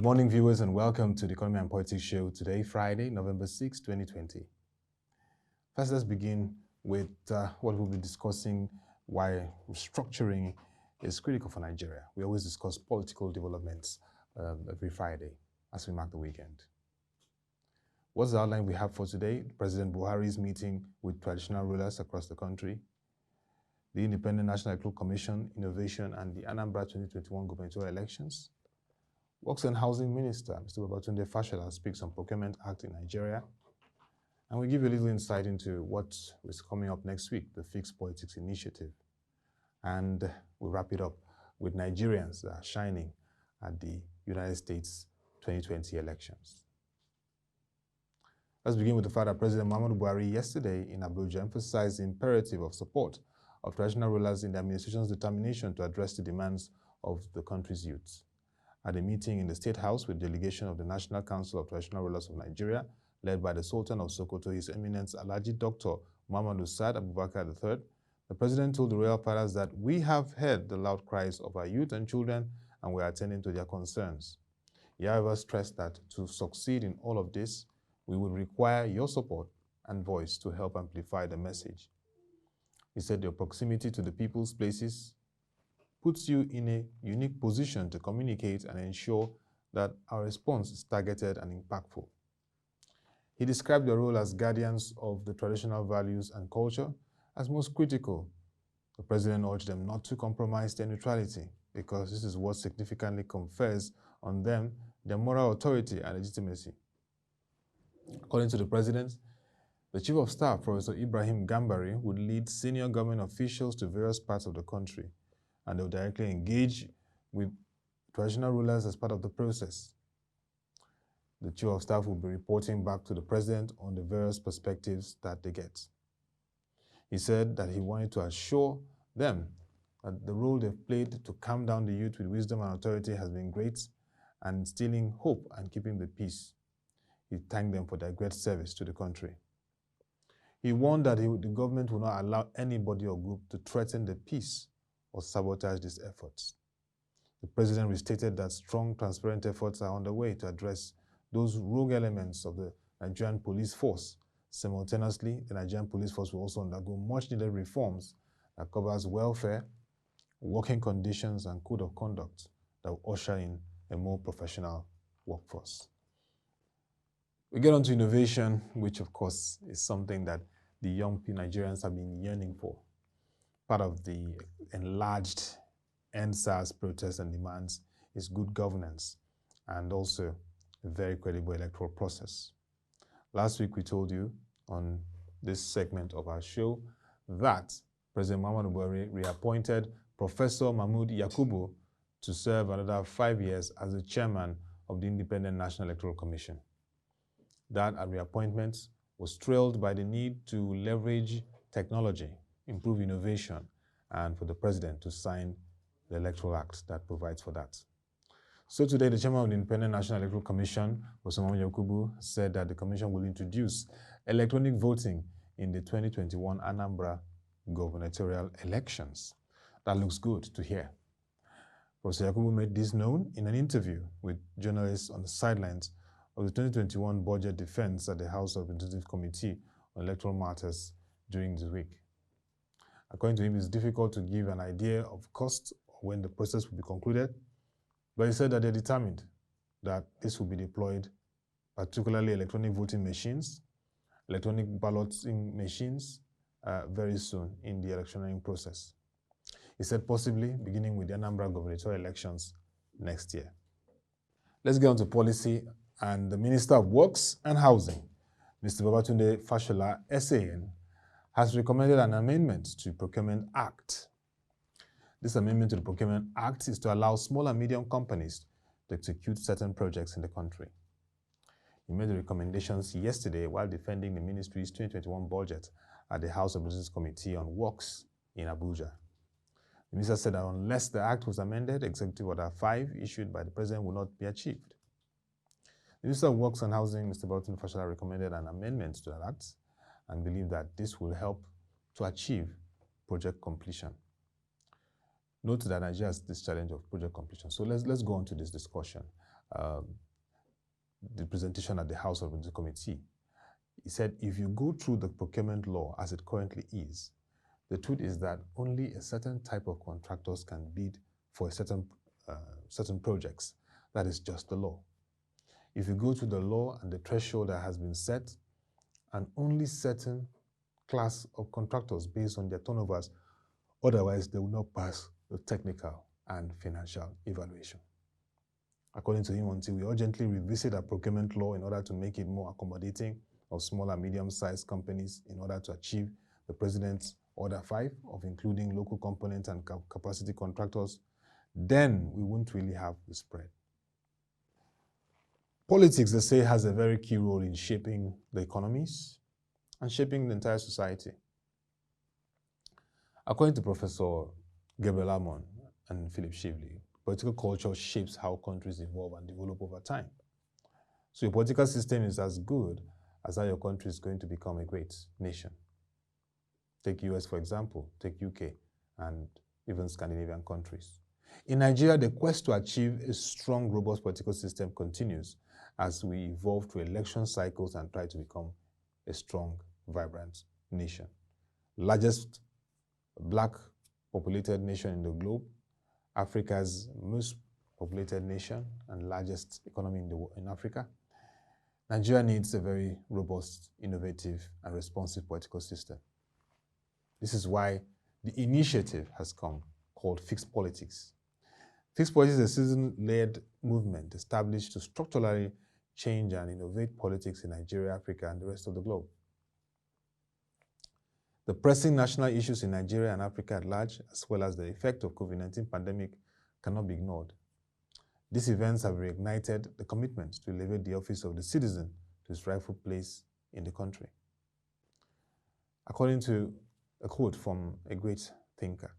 morning, viewers, and welcome to the Economy and Politics Show today, Friday, November 6, 2020. First, let's begin with what we'll be discussing, why restructuring is critical for Nigeria. We always discuss political developments every Friday as we mark the weekend. What's the outline we have for today? President Buhari's meeting with traditional rulers across the country, the Independent National Electoral Commission, innovation, and the Anambra 2021 gubernatorial elections. Works and Housing Minister, Mr. Babatunde Fashola, speaks on Procurement Act in Nigeria. And we give you a little insight into what is coming up next week, the Fixed Politics Initiative. And we'll wrap it up with Nigerians shining at the United States 2020 elections. Let's begin with the fact that President Muhammadu Buhari yesterday in Abuja emphasized the imperative of support of traditional rulers in the administration's determination to address the demands of the country's youth. At a meeting in the State House with delegation of the National Council of Traditional Rulers of Nigeria, led by the Sultan of Sokoto, His Eminence Alhaji Dr. Muhammadu Sa'ad Abubakar III, the President told the royal fathers that we have heard the loud cries of our youth and children and we are attending to their concerns. He, however, stressed that to succeed in all of this, we will require your support and voice to help amplify the message. He said your proximity to the people's places puts you in a unique position to communicate and ensure that our response is targeted and impactful. He described your role as guardians of the traditional values and culture as most critical. The President urged them not to compromise their neutrality because this is what significantly confers on them their moral authority and legitimacy. According to the President, the Chief of Staff, Professor Ibrahim Gambari, would lead senior government officials to various parts of the country, and they will directly engage with traditional rulers as part of the process. The Chief of Staff will be reporting back to the President on the various perspectives that they get. He said that he wanted to assure them that the role they've played to calm down the youth with wisdom and authority has been great and instilling hope and keeping the peace. He thanked them for their great service to the country. He warned that the government will not allow anybody or group to threaten the peace or sabotage these efforts. The President restated that strong, transparent efforts are underway to address those rogue elements of the Nigerian police force. Simultaneously, the Nigerian police force will also undergo much-needed reforms that covers welfare, working conditions, and code of conduct that will usher in a more professional workforce. We get on to innovation, which of course is something that the young Nigerians have been yearning for. Part of the enlarged NSAS protests and demands is good governance and also a very credible electoral process. Last week, we told you on this segment of our show that President Muhammadu Buhari reappointed Professor Mahmood Yakubu to serve another 5 years as the chairman of the Independent National Electoral Commission. That reappointment was trailed by the need to leverage technology, improve innovation, and for the President to sign the Electoral Act that provides for that. So today, the chairman of the Independent National Electoral Commission, Professor Mahmood Yakubu, said that the commission will introduce electronic voting in the 2021 Anambra gubernatorial elections. That looks good to hear. Professor Yakubu made this known in an interview with journalists on the sidelines of the 2021 budget defense at the House of Representatives Committee on Electoral Matters during this week. According to him, it's difficult to give an idea of cost or when the process will be concluded, but he said that they're determined that this will be deployed, particularly electronic voting machines, electronic balloting machines, very soon in the electioneering process. He said possibly beginning with the Anambra gubernatorial elections next year. Let's get on to policy, and the Minister of Works and Housing, Mr. Babatunde Fashola, SAN, has recommended an amendment to the Procurement Act. This amendment to the Procurement Act is to allow small and medium companies to execute certain projects in the country. He made the recommendations yesterday while defending the ministry's 2021 budget at the House of Representatives Committee on Works in Abuja. The minister said that unless the act was amended, Executive Order 5 issued by the President will not be achieved. The Minister of Works and Housing, Mr. Babatunde Fashola, recommended an amendment to that act and believed that this will help to achieve project completion. Note that Nigeria has this challenge of project completion. So let's go on to this discussion. the presentation at the House of Representatives Committee. He said, if you go through the procurement law as it currently is, the truth is that only a certain type of contractors can bid for certain projects. That is just the law. If you go to the law and the threshold that has been set, and only certain class of contractors based on their turnovers, otherwise they will not pass the technical and financial evaluation. According to him, until we urgently revisit our procurement law in order to make it more accommodating of small and medium-sized companies in order to achieve the President's Order 5 of including local components and capacity contractors, then we won't really have the spread. Politics, they say, has a very key role in shaping the economies and shaping the entire society. According to Professor Gabriel Amon and Philip Shively, political culture shapes how countries evolve and develop over time. So your political system is as good as how your country is going to become a great nation. Take US, for example, take UK, and even Scandinavian countries. In Nigeria, the quest to achieve a strong, robust political system continues as we evolve through election cycles and try to become a strong, vibrant nation. Largest Black populated nation in the globe, Africa's most populated nation and largest economy in Africa. Nigeria needs a very robust, innovative, and responsive political system. This is why the initiative has come, called Fixed Politics. Fixed Politics is a citizen-led movement established to structurally change and innovate politics in Nigeria, Africa, and the rest of the globe. The pressing national issues in Nigeria and Africa at large, as well as the effect of COVID-19 pandemic, cannot be ignored. These events have reignited the commitment to elevate the office of the citizen to its rightful place in the country. According to a quote from a great thinker,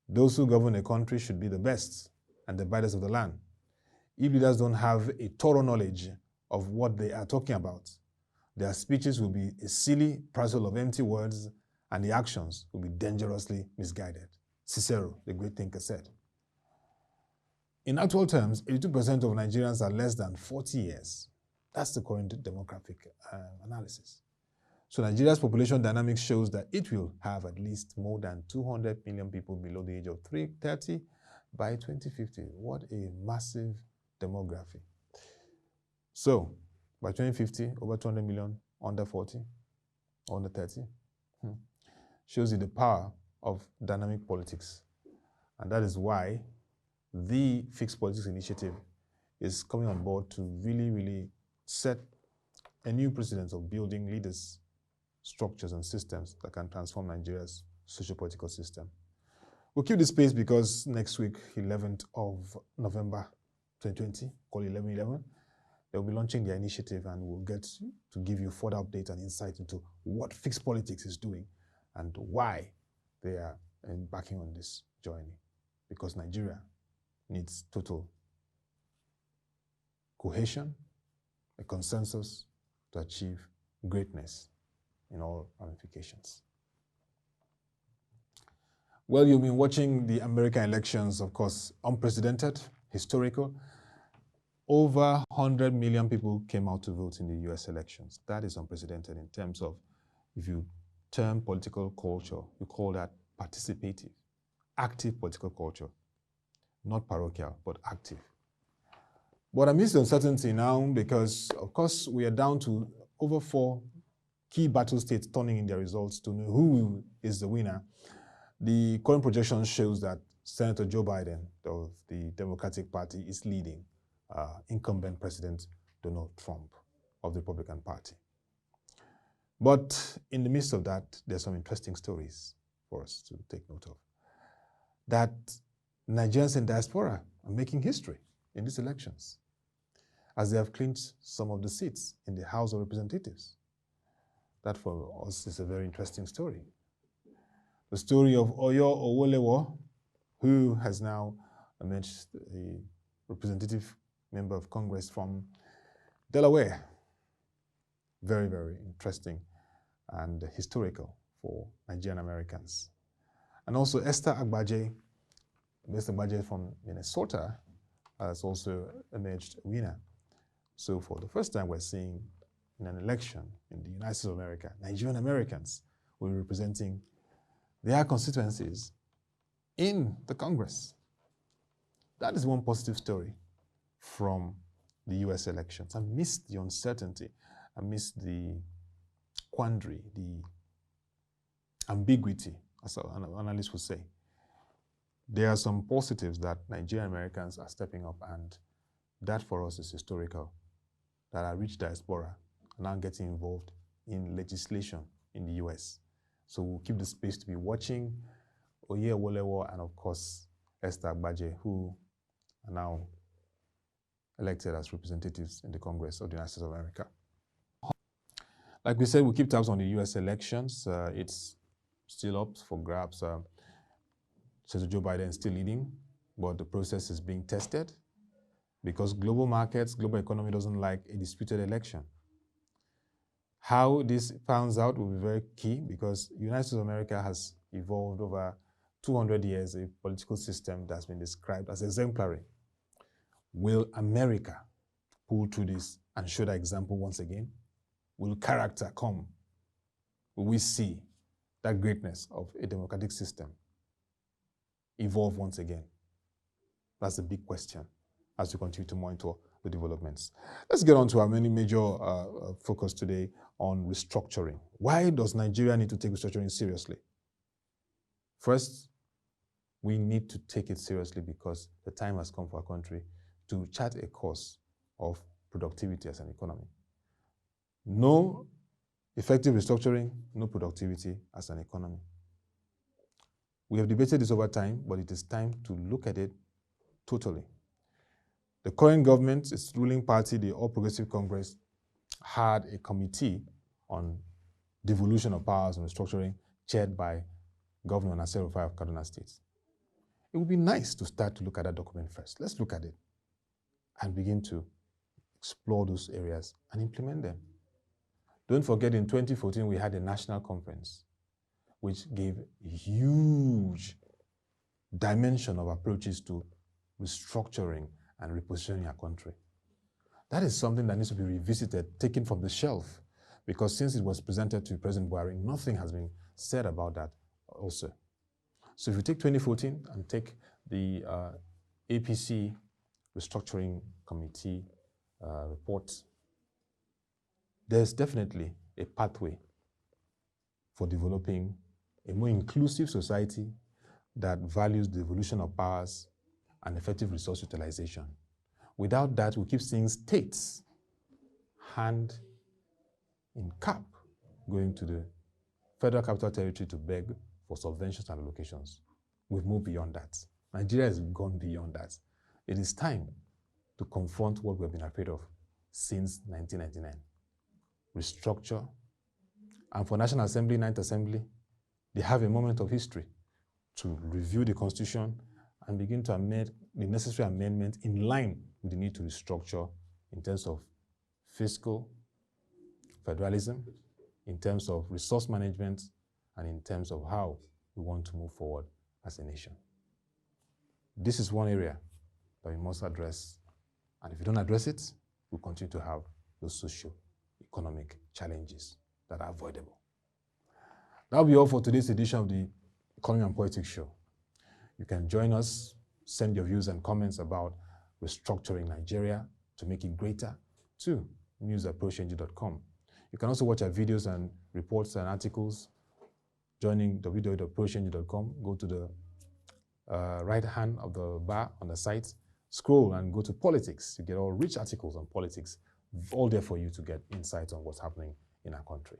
those who govern a country should be the best and the brightest of the land. If leaders don't have a thorough knowledge of what they are talking about, their speeches will be a silly parcel of empty words and the actions will be dangerously misguided. Cicero, the great thinker, said. In actual terms, 82% of Nigerians are less than 40 years. That's the current demographic analysis. So Nigeria's population dynamics shows that it will have at least more than 200 million people below the age of 30 by 2050. What a massive demography. So by 2050, over 200 million under 40, under 30. Shows you the power of dynamic politics. And that is why the Fixed Politics Initiative is coming on board to really, really set a new precedent of building leaders, structures, and systems that can transform Nigeria's socio-political system. We'll keep this pace because next week, 11th of November 2020, called 11/11, they'll be launching their initiative and we'll get to give you further updates and insight into what Fixed Politics is doing and why they are embarking on this journey. Because Nigeria needs total cohesion, a consensus to achieve greatness in all ramifications. Well, you've been watching the American elections, of course, unprecedented, historical. Over 100 million people came out to vote in the US elections. That is unprecedented in terms of, if you term political culture, you call that participative, active political culture. Not parochial, but active. But amidst the uncertainty now, because of course we are down to over 4 key battle states turning in their results to know who is the winner, the current projection shows that Senator Joe Biden of the Democratic Party is leading incumbent President Donald Trump of the Republican Party. But in the midst of that, there's some interesting stories for us to take note of. That Nigerians in diaspora are making history in these elections, as they have clinched some of the seats in the House of Representatives. That for us is a very interesting story. The story of Oyo Owolewo, who has now emerged a representative member of Congress from Delaware. Very, very interesting and historical for Nigerian Americans. And also Esther Agbaje from Minnesota, has also emerged a winner. So for the first time, we're seeing in an election in the United States of America, Nigerian Americans will be representing their constituencies in the Congress. That is one positive story from the US elections. Amidst the uncertainty, amidst the quandary, the ambiguity, as an analyst would say, there are some positives that Nigerian Americans are stepping up, and that for us is historical, that our rich diaspora are now getting involved in legislation in the US. So we'll keep the space to be watching Oye Wolewo and of course Esther Agbaje, who are now elected as representatives in the Congress of the United States of America. Like we said, we'll keep tabs on the US elections. It's still up for grabs. Senator Joe Biden is still leading, but the process is being tested because global markets, global economy doesn't like a disputed election. How this pans out will be very key because the United States of America has evolved over 200 years, a political system that's been described as exemplary. Will America pull through this and show that example once again? Will character come? Will we see that greatness of a democratic system evolve once again? That's the big question as we continue to monitor the developments. Let's get on to our many major focus today on restructuring. Why does Nigeria need to take restructuring seriously? First, we need to take it seriously because the time has come for our country to chart a course of productivity as an economy. No effective restructuring, no productivity as an economy. We have debated this over time, but it is time to look at it totally. The current government, its ruling party, the All Progressive Congress, had a committee on devolution of powers and restructuring chaired by Governor Nasir Rufai of Kaduna State. It would be nice to start to look at that document first. Let's look at it and begin to explore those areas and implement them. Don't forget, in 2014, we had a national conference which gave a huge dimension of approaches to restructuring and repositioning our country. That is something that needs to be revisited, taken from the shelf, because since it was presented to President Buhari, nothing has been said about that also. So if you take 2014 and take the APC Restructuring Committee report, there's definitely a pathway for developing a more inclusive society that values the devolution of powers and effective resource utilization. Without that, we keep seeing states hand in cap going to the Federal Capital Territory to beg for subventions and allocations. We've moved beyond that. Nigeria has gone beyond that. It is time to confront what we've been afraid of since 1999. Restructure. And for National Assembly, Ninth Assembly, they have a moment of history to review the Constitution and begin to amend the necessary amendments in line with the need to restructure in terms of fiscal federalism, in terms of resource management, and in terms of how we want to move forward as a nation. This is one area that we must address, and if we don't address it, we'll continue to have those socio-economic challenges that are avoidable. That'll be all for today's edition of the Economy and Politics Show. You can join us, send your views and comments about restructuring Nigeria to make it greater to news@procng.com. You can also watch our videos and reports and articles joining www.procng.com. Go to the right hand of the bar on the site, scroll and go to politics. You get all rich articles on politics, all there for you to get insights on what's happening in our country.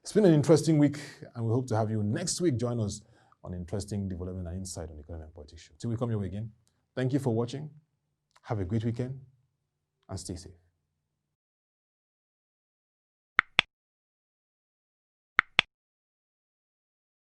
It's been an interesting week, and we hope to have you next week. Join us on interesting development and insight on the Economy and Politics Show. Till we come your way again, thank you for watching. Have a great weekend and stay safe.